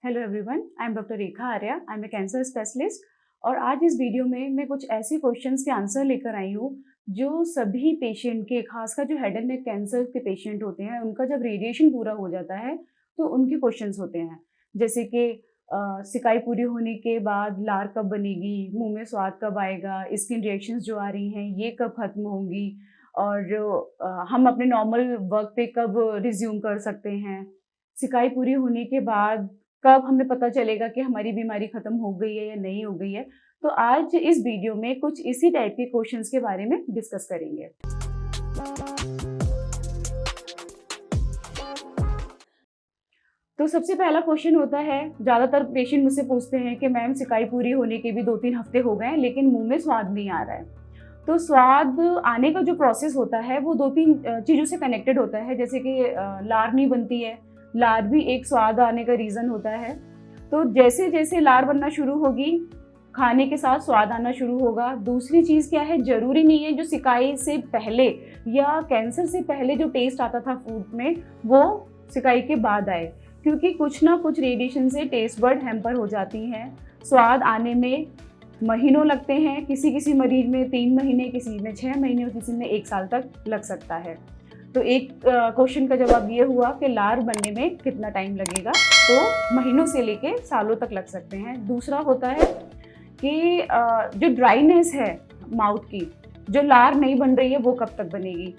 Hello everyone, I am doctor Rekha Arya. I am a cancer specialist और आज इस video में मैं कुछ ऐसे क्वेश्चंस के आंसर लेकर आई हूँ जो सभी पेशेंट के, खासकर जो हेड एंड नेक कैंसर के पेशेंट होते हैं, उनका जब रेडिएशन पूरा हो जाता है तो उनके क्वेश्चंस होते हैं। जैसे कि सिकाई पूरी होने के बाद लार कब बनेगी, मुंह में स्वाद कब आएगा, स्किन रिएक्शंस जो आ रही हैं ये कब खत्म होंगी, और हम अपने नॉर्मल वर्क पे कब रिज्यूम कर सकते हैं। सिकाई पूरी होने के बाद कब हमें पता चलेगा कि हमारी बीमारी खत्म हो गई है या नहीं हो गई है। तो आज इस वीडियो में कुछ इसी टाइप के क्वेश्चंस के बारे में डिस्कस करेंगे। तो सबसे पहला क्वेश्चन होता है, ज़्यादातर पेशेंट मुझसे पूछते हैं कि मैम सिकाई पूरी होने के भी 2-3 हफ्ते हो गए लेकिन मुंह में स्वाद नहीं आ रहा है। तो स्वाद आने का जो प्रोसेस होता है वो 2-3 चीज़ों से कनेक्टेड होता है। जैसे कि लार नहीं बनती है, लार भी एक स्वाद आने का रीज़न होता है। तो जैसे जैसे लार बनना शुरू होगी, खाने के साथ स्वाद आना शुरू होगा। दूसरी चीज़ क्या है, ज़रूरी नहीं है जो सिकाई से पहले या कैंसर से पहले जो टेस्ट आता था फूड में वो सिकाई के बाद आए, क्योंकि कुछ ना कुछ रेडिएशन से टेस्ट बड हैम्पर हो जाती हैं। स्वाद आने में महीनों लगते हैं, किसी किसी मरीज में 3 महीने, किसी में 6 महीने और किसी में 1 साल तक लग सकता है। तो एक क्वेश्चन का जवाब ये हुआ कि लार बनने में कितना टाइम लगेगा, तो महीनों से लेके सालों तक लग सकते हैं। दूसरा होता है कि जो ड्राइनेस है माउथ की, जो लार नहीं बन रही है वो कब तक बनेगी।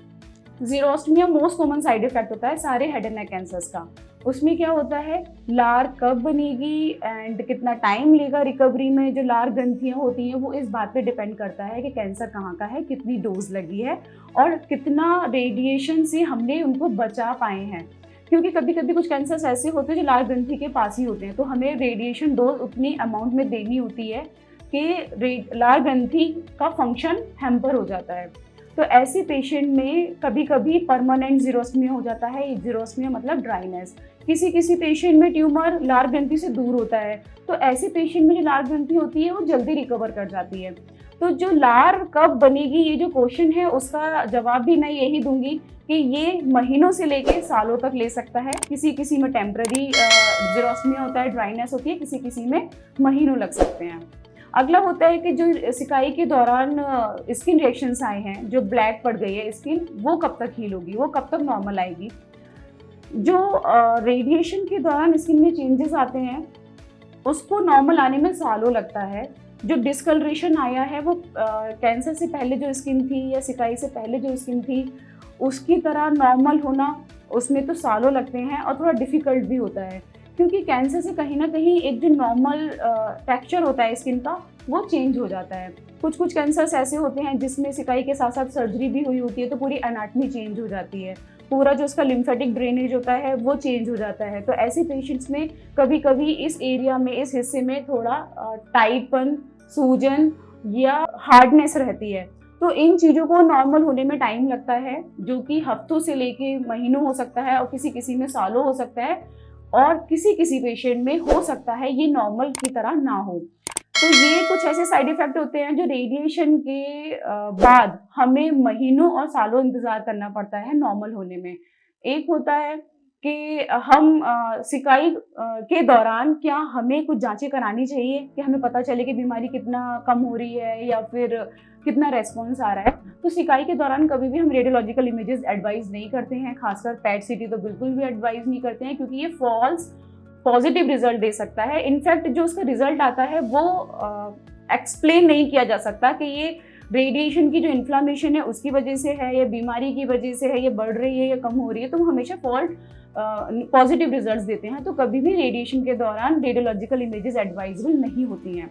जीरोस्टमिया मोस्ट कॉमन साइड इफेक्ट होता है सारे हेड एंड नेक कैंसर्स का। उसमें क्या होता है, लार कब बनेगी एंड कितना टाइम लेगा रिकवरी में। जो लार ग्रंथियाँ होती हैं वो इस बात पे डिपेंड करता है कि कैंसर कहाँ का है, कितनी डोज लगी है और कितना रेडिएशन से हमने उनको बचा पाए हैं। क्योंकि कभी कभी कुछ कैंसर्स ऐसे होते हैं जो लार ग्रंथि के पास ही होते हैं, तो हमें रेडिएशन डोज उतनी अमाउंट में देनी होती है कि लार ग्रंथि का फंक्शन हैम्पर हो जाता है। तो ऐसे पेशेंट में कभी कभी परमानेंट जीरोस्मिया हो जाता है। जीरोस्मिया मतलब ड्राइनेस। किसी किसी पेशेंट में ट्यूमर लार ग्रंथि से दूर होता है, तो ऐसे पेशेंट में जो लार ग्रंथि होती है वो जल्दी रिकवर कर जाती है। तो जो लार कब बनेगी ये जो क्वेश्चन है उसका जवाब भी मैं यही दूंगी कि ये महीनों से लेके सालों तक ले सकता है। किसी किसी में टेम्पररी जीरोस्मिया होता है, ड्राइनेस होती है, किसी किसी में महीनों लग सकते हैं। अगला होता है कि जो सिकाई के दौरान स्किन रिएक्शंस आए हैं, जो ब्लैक पड़ गई है स्किन, वो कब तक हील होगी, वो कब तक नॉर्मल आएगी। जो रेडिएशन के दौरान स्किन में चेंजेस आते हैं उसको नॉर्मल आने में सालों लगता है। जो डिस्कलरेशन आया है वो कैंसर से पहले जो स्किन थी या सिकाई से पहले जो स्किन थी उसकी तरह नॉर्मल होना, उसमें तो सालों लगते हैं और थोड़ा डिफ़िकल्ट भी होता है, क्योंकि कैंसर से कहीं ना कहीं एक जो नॉर्मल टेक्सचर होता है स्किन का वो चेंज हो जाता है। कुछ कुछ कैंसर्स ऐसे होते हैं जिसमें सिकाई के साथ साथ सर्जरी भी हुई होती है, तो पूरी एनाटमी चेंज हो जाती है, पूरा जो उसका लिम्फेटिक ड्रेनेज होता है वो चेंज हो जाता है। तो ऐसे पेशेंट्स में कभी कभी इस एरिया में, इस हिस्से में थोड़ा टाइटपन, सूजन या हार्डनेस रहती है। तो इन चीज़ों को नॉर्मल होने में टाइम लगता है, जो कि हफ्तों से लेके महीनों हो सकता है और किसी किसी में सालों हो सकता है, और किसी किसी पेशेंट में हो सकता है ये नॉर्मल की तरह ना हो। तो ये कुछ ऐसे साइड इफ़ेक्ट होते हैं जो रेडिएशन के बाद हमें महीनों और सालों इंतज़ार करना पड़ता है नॉर्मल होने में। एक होता है कि हम सिकाई के दौरान क्या हमें कुछ जांचें करानी चाहिए कि हमें पता चले कि बीमारी कितना कम हो रही है या फिर कितना रेस्पॉन्स आ रहा है। तो सिकाई के दौरान कभी भी हम रेडियोलॉजिकल इमेजेस एडवाइस नहीं करते हैं, खासकर पैट सीटी तो बिल्कुल भी एडवाइस नहीं करते हैं, क्योंकि ये फॉल्स पॉजिटिव रिजल्ट दे सकता है। इनफैक्ट जो उसका रिजल्ट आता है वो एक्सप्लेन नहीं किया जा सकता कि ये रेडिएशन की जो इन्फ्लामेशन है उसकी वजह से है या बीमारी की वजह से है, ये बढ़ रही है या कम हो रही है। तो वो हमेशा फॉल्ट पॉजिटिव रिजल्ट्स देते हैं। तो कभी भी रेडिएशन के दौरान रेडियोलॉजिकल इमेजेस एडवाइजेबल नहीं होती हैं।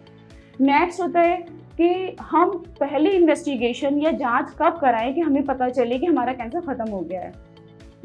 नेक्स्ट होता है कि हम पहले इन्वेस्टिगेशन या जांच कब कराएं कि हमें पता चले कि हमारा कैंसर खत्म हो गया है।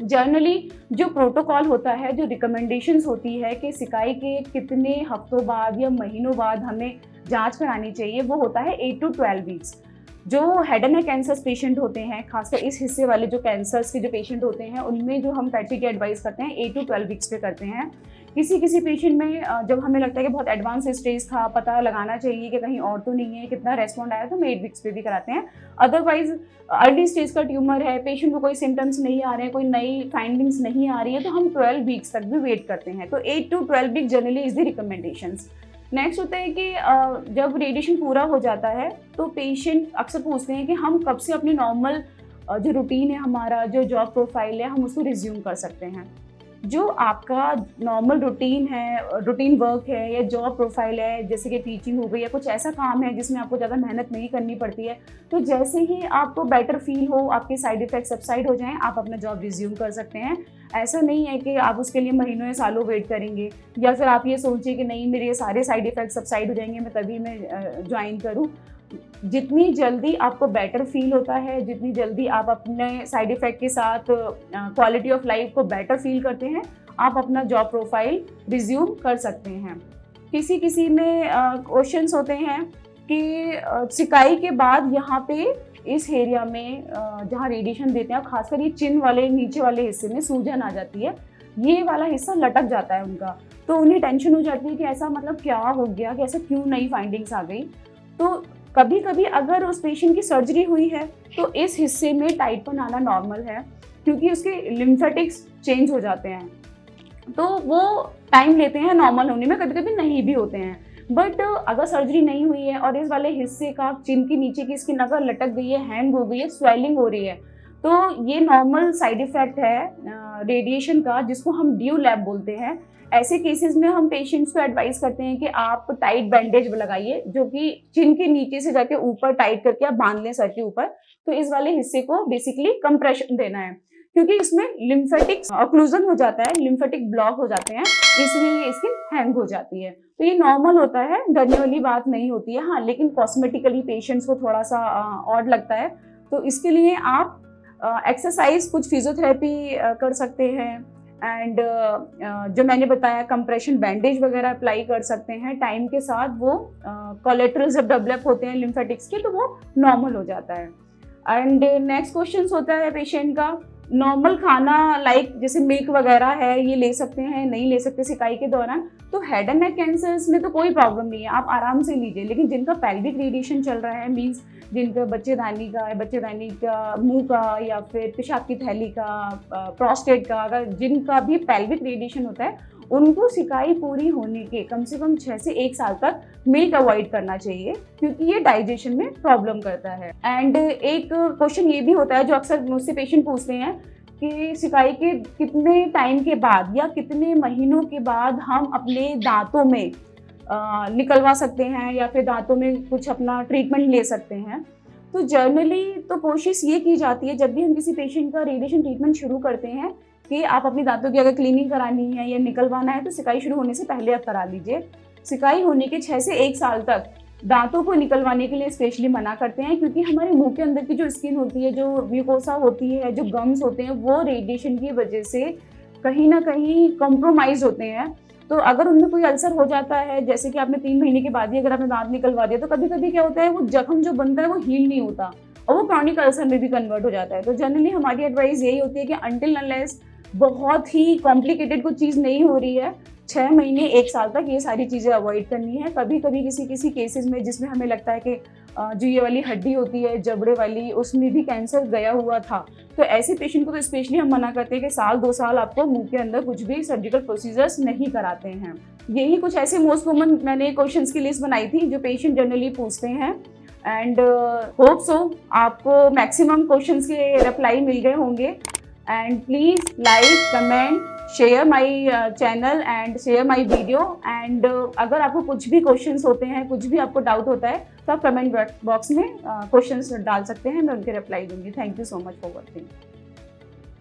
जनरली जो प्रोटोकॉल होता है, जो रिकमेंडेशंस होती है कि सिकाई के कितने हफ्तों बाद या महीनों बाद हमें जांच करानी चाहिए, वो होता है 8 to 12 वीक्स। जो head and neck cancer patient होते हैं, खासकर इस हिस्से वाले जो कैंसर्स के जो पेशेंट होते हैं, उनमें जो हम पैट सीटी एडवाइस करते हैं 8 to 12 वीक्स पे करते हैं, किसी किसी पेशेंट में जब हमें लगता है कि बहुत एडवांस स्टेज था, पता लगाना चाहिए कि कहीं और तो नहीं है, कितना रेस्पॉन्ड आया, तो हम 8 वीक्स पे भी कराते हैं। अदरवाइज अर्ली स्टेज का ट्यूमर है, पेशेंट को कोई सिम्टम्स नहीं आ रहे हैं, कोई नई फाइंडिंग्स नहीं आ रही है, तो हम 12 वीक्स तक भी वेट करते हैं। तो 8 to 12 week generally is the recommendations. Next होता है कि जब रेडिएशन पूरा हो जाता है तो पेशेंट अक्सर पूछते हैं कि हम कब से अपनी नॉर्मल जो रूटीन है हमारा, जो जॉब प्रोफाइल है, हम उसको रिज्यूम कर सकते हैं। जो आपका नॉर्मल रूटीन है, रूटीन वर्क है या जॉब प्रोफाइल है, जैसे कि टीचिंग हो गई या कुछ ऐसा काम है जिसमें आपको ज़्यादा मेहनत नहीं करनी पड़ती है, तो जैसे ही आपको बेटर फील हो, आपके साइड इफ़ेक्ट सबसाइड हो जाएं, आप अपना जॉब रिज्यूम कर सकते हैं। ऐसा नहीं है कि आप उसके लिए महीनों या सालों वेट करेंगे, या फिर आप ये सोचिए कि नहीं मेरे ये सारे साइड इफ़ेक्ट सबसाइड हो जाएंगे, मैं तभी मैं ज्वाइन करूँ। जितनी जल्दी आपको बेटर फील होता है, जितनी जल्दी आप अपने साइड इफ़ेक्ट के साथ क्वालिटी ऑफ लाइफ को बेटर फील करते हैं, आप अपना जॉब प्रोफाइल रिज्यूम कर सकते हैं। किसी किसी में क्वेश्चंस होते हैं कि सिकाई के बाद यहाँ पे इस एरिया में जहाँ रेडिएशन देते हैं, खासकर ये चिन वाले नीचे वाले हिस्से में सूजन आ जाती है, ये वाला हिस्सा लटक जाता है उनका, तो उन्हें टेंशन हो जाती है कि ऐसा मतलब क्या हो गया, कि ऐसा क्यों नई फाइंडिंग्स आ गई। तो कभी कभी अगर उस पेशेंट की सर्जरी हुई है तो इस हिस्से में टाइटपन आना नॉर्मल है, क्योंकि उसके लिम्फेटिक्स चेंज हो जाते हैं, तो वो टाइम लेते हैं नॉर्मल होने में, कभी कभी नहीं भी होते हैं। बट अगर सर्जरी नहीं हुई है और इस वाले हिस्से का, चिन के नीचे की स्किन अगर लटक गई है, हैंग हो गई है, स्वेलिंग हो रही है, तो ये नॉर्मल साइड इफेक्ट है रेडिएशन का, जिसको हम ड्यू लैब बोलते हैं। ऐसे केसेस में हम पेशेंट्स को एडवाइस करते हैं कि आप टाइट बैंडेज लगाइए, जो कि चिन के नीचे से जाके ऊपर टाइट करके आप बांध लें सर के ऊपर। तो इस वाले हिस्से को बेसिकली कंप्रेशन देना है, क्योंकि इसमें लिम्फेटिक ऑक्लूजन हो जाता है, लिम्फेटिक ब्लॉक हो जाते हैं, इसलिए ये स्किन हैंग हो जाती है। तो ये नॉर्मल होता है, डरने वाली बात नहीं होती है। हाँ, लेकिन कॉस्मेटिकली पेशेंट्स को थोड़ा सा ऑड लगता है, तो इसके लिए आप एक्सरसाइज, कुछ फिजियोथेरेपी कर सकते हैं, एंड जो मैंने बताया कंप्रेशन बैंडेज वगैरह अप्लाई कर सकते हैं। टाइम के साथ वो कोलेट्रल जब डेवलप होते हैं लिम्फेटिक्स के, तो वो नॉर्मल हो जाता है। एंड नेक्स्ट क्वेश्चन होता है पेशेंट का, नॉर्मल खाना लाइक जैसे मिल्क वगैरह है, ये ले सकते हैं, नहीं ले सकते सिकाई के दौरान? तो हेड एंड नेक कैंसर्स में तो कोई प्रॉब्लम नहीं है, आप आराम से लीजिए। लेकिन जिनका पेल्विक रेडिएशन चल रहा है, मीन्स जिनका बच्चेदानी का, मुंह का, या फिर पेशाब की थैली का, प्रोस्टेट का, अगर जिनका भी पेल्विक रेडिएशन होता है, उनको सिकाई पूरी होने के कम से कम 6 से 1 साल तक मिल्क अवॉइड करना चाहिए, क्योंकि ये डाइजेशन में प्रॉब्लम करता है। एंड एक क्वेश्चन ये भी होता है जो अक्सर मुझसे पेशेंट पूछते हैं कि सिकाई के कितने टाइम के बाद या कितने महीनों के बाद हम अपने दांतों में निकलवा सकते हैं, या फिर दांतों में कुछ अपना ट्रीटमेंट ले सकते हैं। तो जर्नली तो कोशिश ये की जाती है, जब भी हम किसी पेशेंट का रेडिएशन ट्रीटमेंट शुरू करते हैं, कि आप अपनी दांतों की अगर क्लीनिंग करानी है या निकलवाना है, तो सिकाई शुरू होने से पहले आप करा लीजिए। सिकाई होने के 6 से 1 साल तक दांतों को निकलवाने के लिए स्पेशली मना करते हैं, क्योंकि हमारे मुंह के अंदर की जो स्किन होती है, जो म्यूकोसा होती है, जो गम्स होते हैं, वो रेडिएशन की वजह से कहीं ना कहीं कॉम्प्रोमाइज होते हैं। तो अगर उनमें कोई अल्सर हो जाता है, जैसे कि आपने 3 महीने के बाद ही अगर आपने दांत निकलवा दिया, तो कभी कभी क्या होता है, वो जख्म जो बनता है वो हील नहीं होता और वो क्रॉनिक अल्सर में भी कन्वर्ट हो जाता है। तो जनरली हमारी एडवाइस यही होती है कि अनटिल अनलेस बहुत ही कॉम्प्लिकेटेड कुछ चीज़ नहीं हो रही है, 6 महीने 1 साल तक ये सारी चीज़ें अवॉइड करनी है। कभी कभी किसी केसेस में जिसमें हमें लगता है कि जो ये वाली हड्डी होती है जबड़े वाली, उसमें भी कैंसर गया हुआ था, तो ऐसे पेशेंट को तो स्पेशली हम मना करते हैं कि साल 2 साल आपको मुंह के अंदर कुछ भी सर्जिकल प्रोसीजर्स नहीं कराते हैं। यही कुछ ऐसे मोस्ट कॉमन मैंने क्वेश्चंस की लिस्ट बनाई थी जो पेशेंट जनरली पूछते हैं, एंड होप सो आपको मैक्सिमम क्वेश्चंस के रिप्लाई मिल गए होंगे। And please like, comment, share my channel and share my video. And अगर आपको कुछ भी क्वेश्चंस होते हैं, कुछ भी आपको डाउट होता है, तो आप कमेंट बॉक्स में क्वेश्चंस डाल सकते हैं, मैं उनके रिप्लाई दूंगी। Thank you so much for watching.